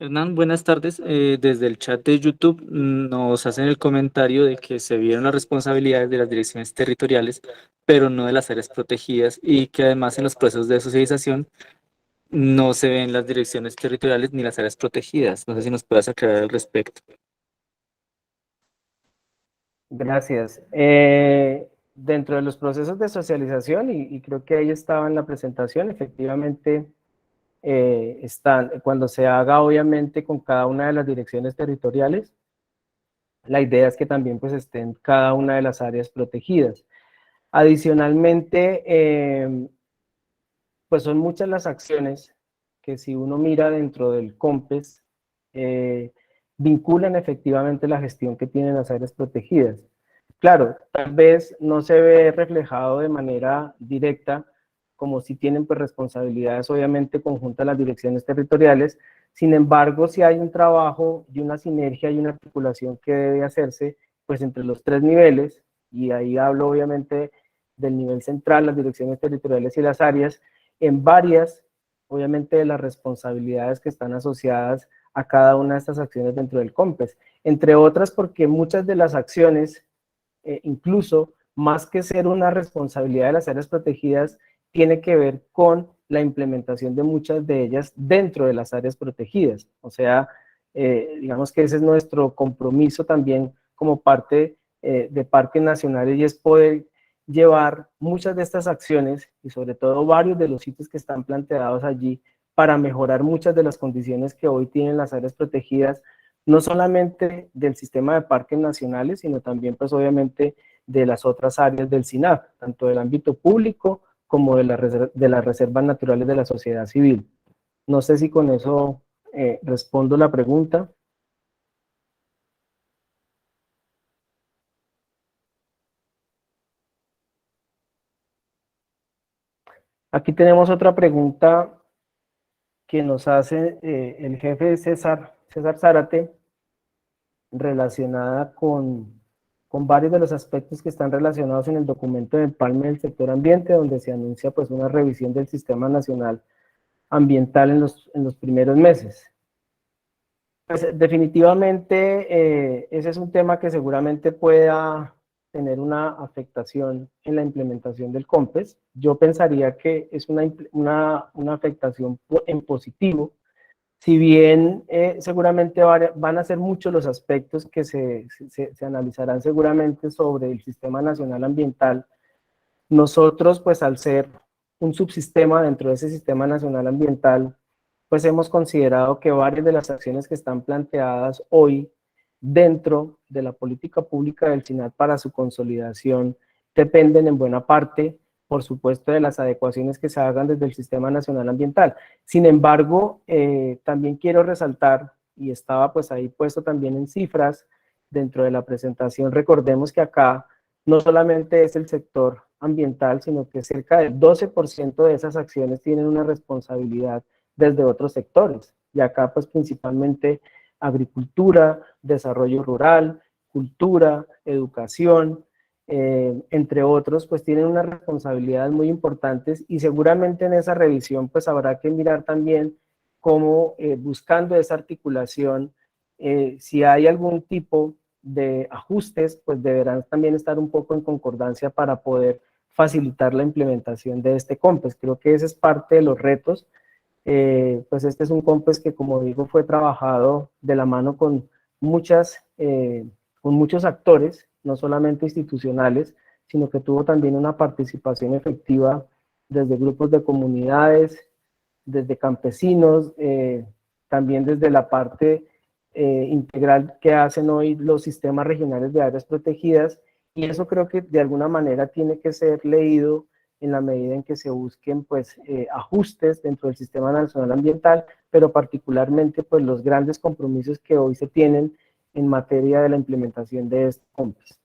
Hernán, buenas tardes. Desde el chat de YouTube nos hacen el comentario de que se vieron las responsabilidades de las direcciones territoriales, pero no de las áreas protegidas, y que además en los procesos de socialización no se ven las direcciones territoriales ni las áreas protegidas. No sé si nos puedas aclarar al respecto. Gracias. Dentro de los procesos de socialización, y creo que ahí estaba en la presentación, efectivamente están, cuando se haga obviamente con cada una de las direcciones territoriales, la idea es que también pues estén cada una de las áreas protegidas. Adicionalmente, pues son muchas las acciones que si uno mira dentro del COMPES, eh, vinculan efectivamente la gestión que tienen las áreas protegidas. Claro, tal vez no se ve reflejado de manera directa, como si tienen pues responsabilidades obviamente conjuntas las direcciones territoriales. Sin embargo, si hay un trabajo y una sinergia y una articulación que debe hacerse pues entre los tres niveles, y ahí hablo obviamente del nivel central, las direcciones territoriales y las áreas, en varias, obviamente, de las responsabilidades que están asociadas a cada una de estas acciones dentro del COMPES, entre otras porque muchas de las acciones, incluso más que ser una responsabilidad de las áreas protegidas, tiene que ver con la implementación de muchas de ellas dentro de las áreas protegidas. O sea, digamos que ese es nuestro compromiso también como parte de parques nacionales, y es poder llevar muchas de estas acciones y sobre todo varios de los sitios que están planteados allí para mejorar muchas de las condiciones que hoy tienen las áreas protegidas, no solamente del sistema de parques nacionales, sino también pues obviamente de las otras áreas del SINAP, tanto del ámbito público como de las reservas naturales de la sociedad civil. No sé si con eso respondo la pregunta. Aquí tenemos otra pregunta que nos hace el jefe César Zárate, relacionada con varios de los aspectos que están relacionados en el documento de empalme del sector ambiente, donde se anuncia pues una revisión del Sistema Nacional Ambiental en los primeros meses. Pues, definitivamente ese es un tema que seguramente pueda tener una afectación en la implementación del COMPES. Yo pensaría que es una afectación en positivo, si bien seguramente van a ser muchos los aspectos que se analizarán seguramente sobre el Sistema Nacional Ambiental. Nosotros, pues al ser un subsistema dentro de ese Sistema Nacional Ambiental, pues hemos considerado que varias de las acciones que están planteadas hoy dentro de la política pública del SINAT para su consolidación dependen en buena parte, por supuesto, de las adecuaciones que se hagan desde el Sistema Nacional Ambiental. Sin embargo, también quiero resaltar, y estaba pues ahí puesto también en cifras dentro de la presentación, recordemos que acá no solamente es el sector ambiental, sino que cerca del 12% de esas acciones tienen una responsabilidad desde otros sectores. Y acá pues principalmente agricultura, desarrollo rural, cultura, educación, entre otros, pues tienen unas responsabilidades muy importantes, y seguramente en esa revisión pues habrá que mirar también cómo buscando esa articulación, si hay algún tipo de ajustes, pues deberán también estar un poco en concordancia para poder facilitar la implementación de este COMPES. Creo que ese es parte de los retos. Pues este es un COMPES que, como digo, fue trabajado de la mano con muchos actores, no solamente institucionales, sino que tuvo también una participación efectiva desde grupos de comunidades, desde campesinos, también desde la parte integral que hacen hoy los sistemas regionales de áreas protegidas, y eso creo que de alguna manera tiene que ser leído en la medida en que se busquen pues ajustes dentro del Sistema Nacional Ambiental, pero particularmente pues los grandes compromisos que hoy se tienen en materia de la implementación de estos COMPES.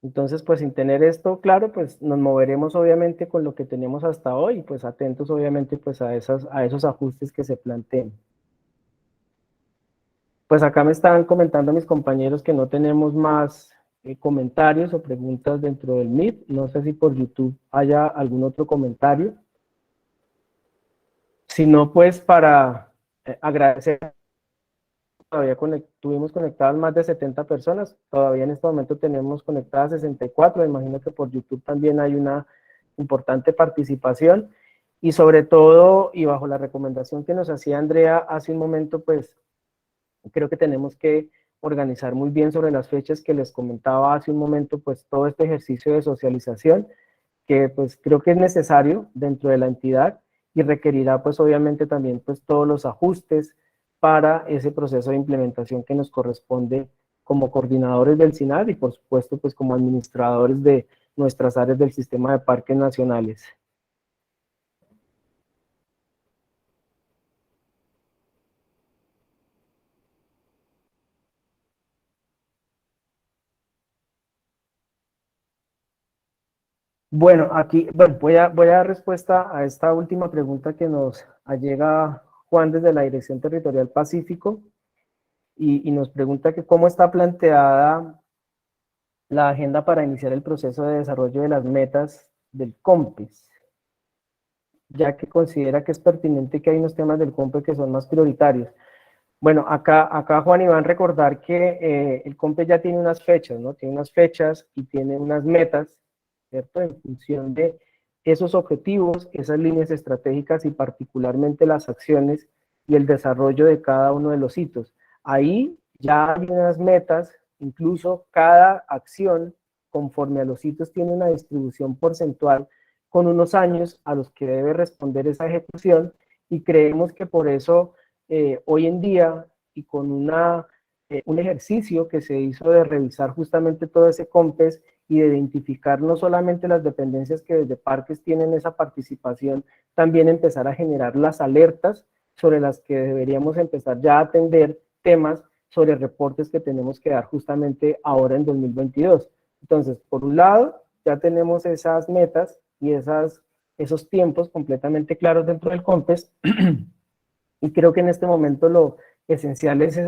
Entonces, pues sin tener esto claro, pues nos moveremos obviamente con lo que tenemos hasta hoy, pues atentos obviamente pues a esos ajustes que se planteen. Pues acá me estaban comentando mis compañeros que no tenemos más comentarios o preguntas dentro del Meet. No sé si por YouTube haya algún otro comentario. Si no, pues para agradecer, todavía tuvimos conectadas más de 70 personas, todavía en este momento tenemos conectadas 64, me imagino que por YouTube también hay una importante participación, y sobre todo, y bajo la recomendación que nos hacía Andrea hace un momento, pues creo que tenemos que organizar muy bien sobre las fechas que les comentaba hace un momento, pues todo este ejercicio de socialización, que pues creo que es necesario dentro de la entidad y requerirá pues obviamente también pues todos los ajustes para ese proceso de implementación que nos corresponde como coordinadores del SINAR y por supuesto pues como administradores de nuestras áreas del sistema de parques nacionales. Bueno, aquí voy a dar respuesta a esta última pregunta que nos llega Juan desde la Dirección Territorial Pacífico y nos pregunta que cómo está planteada la agenda para iniciar el proceso de desarrollo de las metas del COMPES, ya que considera que es pertinente que hay unos temas del COMPES que son más prioritarios. Bueno, acá Juan Iván, recordar que el COMPES ya tiene unas fechas, ¿no? Tiene unas fechas y tiene unas metas, ¿cierto? En función de esos objetivos, esas líneas estratégicas y particularmente las acciones y el desarrollo de cada uno de los hitos. Ahí ya hay unas metas, incluso cada acción, conforme a los hitos, tiene una distribución porcentual con unos años a los que debe responder esa ejecución, y creemos que por eso hoy en día, y con un ejercicio que se hizo de revisar justamente todo ese COMPES y de identificar no solamente las dependencias que desde parques tienen esa participación, también empezar a generar las alertas sobre las que deberíamos empezar ya a atender temas sobre reportes que tenemos que dar justamente ahora en 2022. Entonces, por un lado, ya tenemos esas metas y esos tiempos completamente claros dentro del COMPES, y creo que en este momento lo esencial es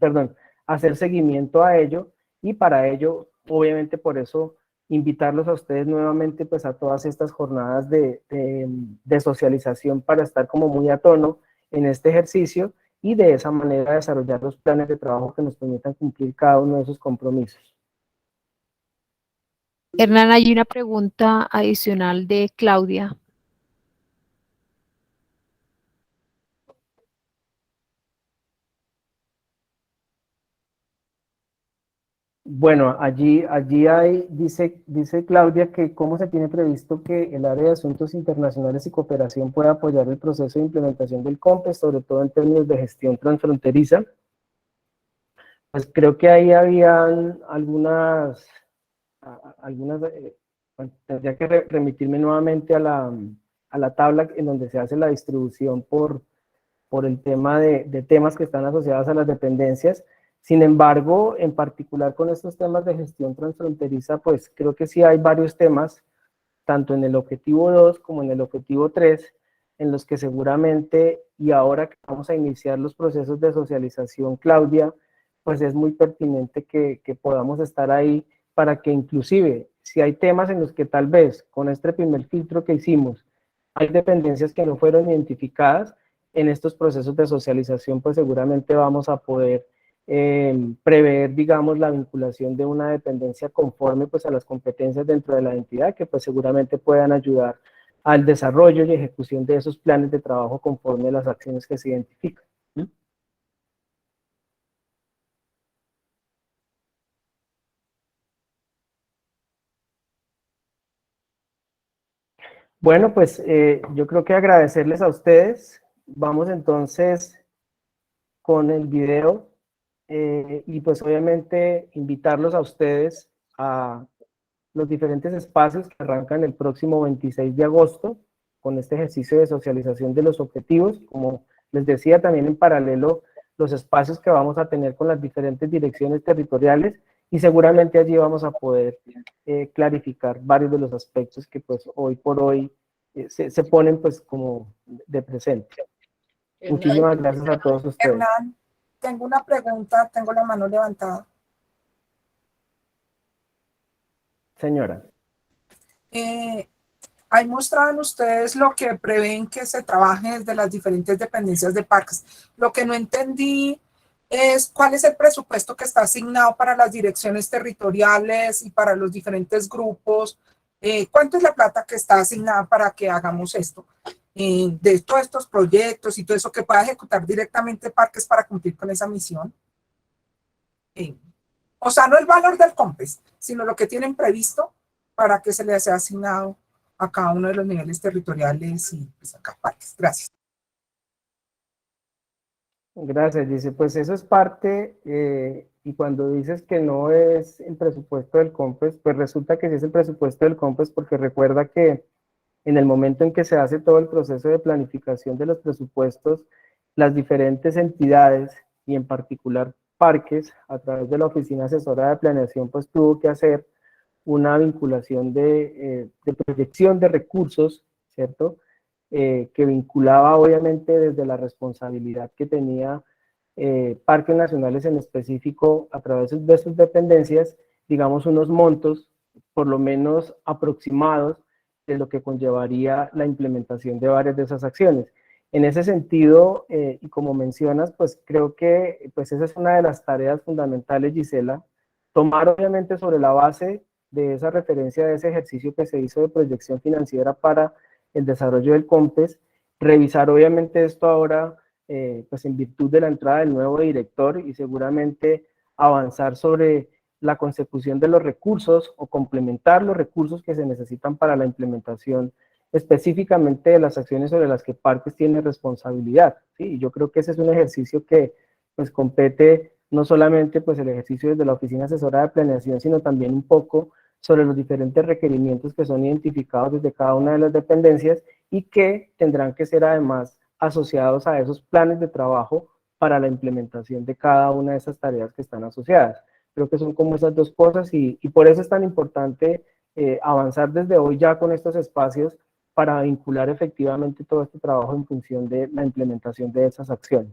perdón, hacer seguimiento a ello, y para ello, obviamente por eso, invitarlos a ustedes nuevamente pues a todas estas jornadas de socialización para estar como muy a tono en este ejercicio y de esa manera desarrollar los planes de trabajo que nos permitan cumplir cada uno de esos compromisos. Hernán, hay una pregunta adicional de Claudia. Bueno, allí dice Claudia que cómo se tiene previsto que el área de asuntos internacionales y cooperación pueda apoyar el proceso de implementación del COMPES, sobre todo en términos de gestión transfronteriza. Pues creo que ahí habían algunas bueno, tendría que remitirme nuevamente a la tabla en donde se hace la distribución por el tema de temas que están asociados a las dependencias. Sin embargo, en particular con estos temas de gestión transfronteriza, pues creo que sí hay varios temas, tanto en el objetivo 2 como en el objetivo 3, en los que seguramente, y ahora que vamos a iniciar los procesos de socialización, Claudia, pues es muy pertinente que podamos estar ahí para que inclusive, si hay temas en los que tal vez con este primer filtro que hicimos, hay dependencias que no fueron identificadas, en estos procesos de socialización, pues seguramente vamos a poder prever, digamos, la vinculación de una dependencia conforme pues a las competencias dentro de la entidad, que pues seguramente puedan ayudar al desarrollo y ejecución de esos planes de trabajo conforme a las acciones que se identifican. Bueno, pues yo creo que agradecerles a ustedes. Vamos entonces con el video y pues obviamente invitarlos a ustedes a los diferentes espacios que arrancan el próximo 26 de agosto con este ejercicio de socialización de los objetivos. Como les decía, también en paralelo los espacios que vamos a tener con las diferentes direcciones territoriales y seguramente allí vamos a poder clarificar varios de los aspectos que pues hoy por hoy se ponen pues como de presente. Muchísimas gracias a todos ustedes. Hernán, tengo una pregunta, tengo la mano levantada. Señora. Ahí mostraban ustedes lo que prevén que se trabaje desde las diferentes dependencias de parques. Lo que no entendí es cuál es el presupuesto que está asignado para las direcciones territoriales y para los diferentes grupos. ¿Cuánto es la plata que está asignada para que hagamos esto? De todos estos proyectos y todo eso que pueda ejecutar directamente parques para cumplir con esa misión. O sea, no el valor del COMPES, sino lo que tienen previsto para que se les sea asignado a cada uno de los niveles territoriales y pues acá parques. Gracias. Gracias, dice, pues eso es parte, y cuando dices que no es el presupuesto del COMPES, pues resulta que sí es el presupuesto del COMPES, porque recuerda que en el momento en que se hace todo el proceso de planificación de los presupuestos, las diferentes entidades, y en particular parques, a través de la Oficina Asesora de Planeación, pues tuvo que hacer una vinculación de proyección de recursos, ¿cierto? Que vinculaba obviamente desde la responsabilidad que tenía parques nacionales en específico a través de sus dependencias, digamos unos montos por lo menos aproximados de lo que conllevaría la implementación de varias de esas acciones. En ese sentido, y como mencionas, pues creo que pues esa es una de las tareas fundamentales, Gisela, tomar obviamente sobre la base de esa referencia, de ese ejercicio que se hizo de proyección financiera para el desarrollo del COMPES, revisar obviamente esto ahora, pues en virtud de la entrada del nuevo director, y seguramente avanzar sobre la consecución de los recursos o complementar los recursos que se necesitan para la implementación específicamente de las acciones sobre las que parques tiene responsabilidad, ¿sí? Y yo creo que ese es un ejercicio que pues compete no solamente pues el ejercicio desde la Oficina Asesora de Planeación, sino también un poco sobre los diferentes requerimientos que son identificados desde cada una de las dependencias y que tendrán que ser además asociados a esos planes de trabajo para la implementación de cada una de esas tareas que están asociadas. Creo que son como esas dos cosas y por eso es tan importante avanzar desde hoy ya con estos espacios para vincular efectivamente todo este trabajo en función de la implementación de esas acciones.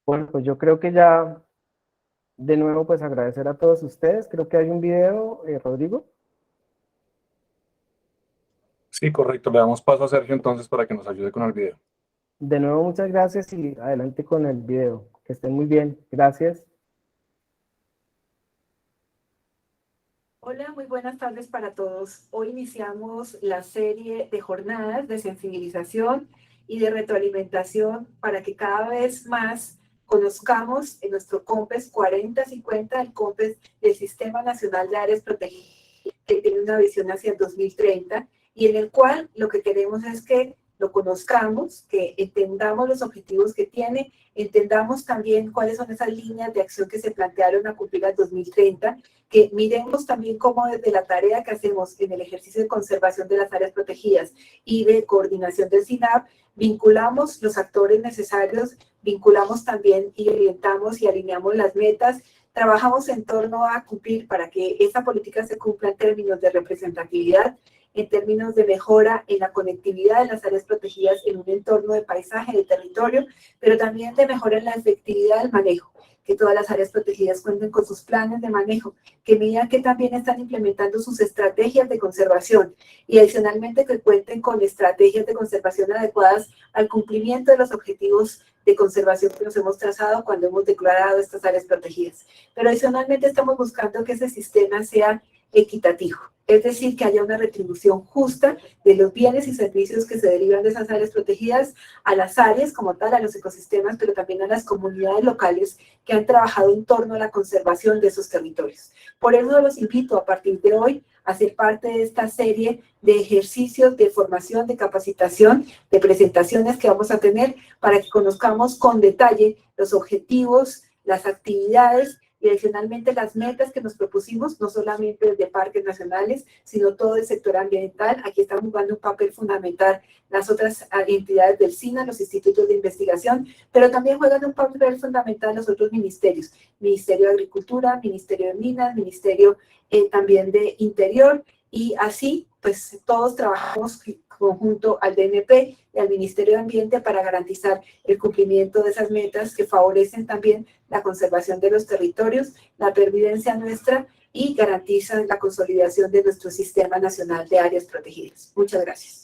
Bueno, pues yo creo que ya, de nuevo, pues agradecer a todos ustedes. Creo que hay un video, Rodrigo. Sí, correcto. Le damos paso a Sergio entonces para que nos ayude con el video. De nuevo, muchas gracias y adelante con el video. Que estén muy bien. Gracias. Hola, muy buenas tardes para todos. Hoy iniciamos la serie de jornadas de sensibilización y de retroalimentación para que cada vez más conozcamos en nuestro COMPES 4050, el COMPES del Sistema Nacional de Áreas Protegidas, que tiene una visión hacia el 2030 y en el cual lo que queremos es que lo conozcamos, que entendamos los objetivos que tiene, entendamos también cuáles son esas líneas de acción que se plantearon a cumplir al 2030, que miremos también cómo desde la tarea que hacemos en el ejercicio de conservación de las áreas protegidas y de coordinación del SINAP, vinculamos los actores necesarios, vinculamos también y orientamos y alineamos las metas, trabajamos en torno a cumplir para que esa política se cumpla en términos de representatividad, en términos de mejora en la conectividad de las áreas protegidas en un entorno de paisaje, de territorio, pero también de mejora en la efectividad del manejo, que todas las áreas protegidas cuenten con sus planes de manejo, que median que también están implementando sus estrategias de conservación y adicionalmente que cuenten con estrategias de conservación adecuadas al cumplimiento de los objetivos de conservación que nos hemos trazado cuando hemos declarado estas áreas protegidas. Pero adicionalmente estamos buscando que ese sistema sea equitativo, es decir, que haya una retribución justa de los bienes y servicios que se derivan de esas áreas protegidas a las áreas como tal, a los ecosistemas, pero también a las comunidades locales que han trabajado en torno a la conservación de esos territorios. Por eso los invito a partir de hoy a ser parte de esta serie de ejercicios de formación, de capacitación, de presentaciones que vamos a tener para que conozcamos con detalle los objetivos, las actividades y adicionalmente las metas que nos propusimos, no solamente desde parques nacionales, sino todo el sector ambiental. Aquí están jugando un papel fundamental las otras entidades del SINA, los institutos de investigación, pero también juegan un papel fundamental los otros ministerios, Ministerio de Agricultura, Ministerio de Minas, Ministerio también de Interior, y así pues todos trabajamos conjunto al DNP y al Ministerio de Ambiente para garantizar el cumplimiento de esas metas que favorecen también la conservación de los territorios, la pervivencia nuestra y garantizan la consolidación de nuestro Sistema Nacional de Áreas Protegidas. Muchas gracias.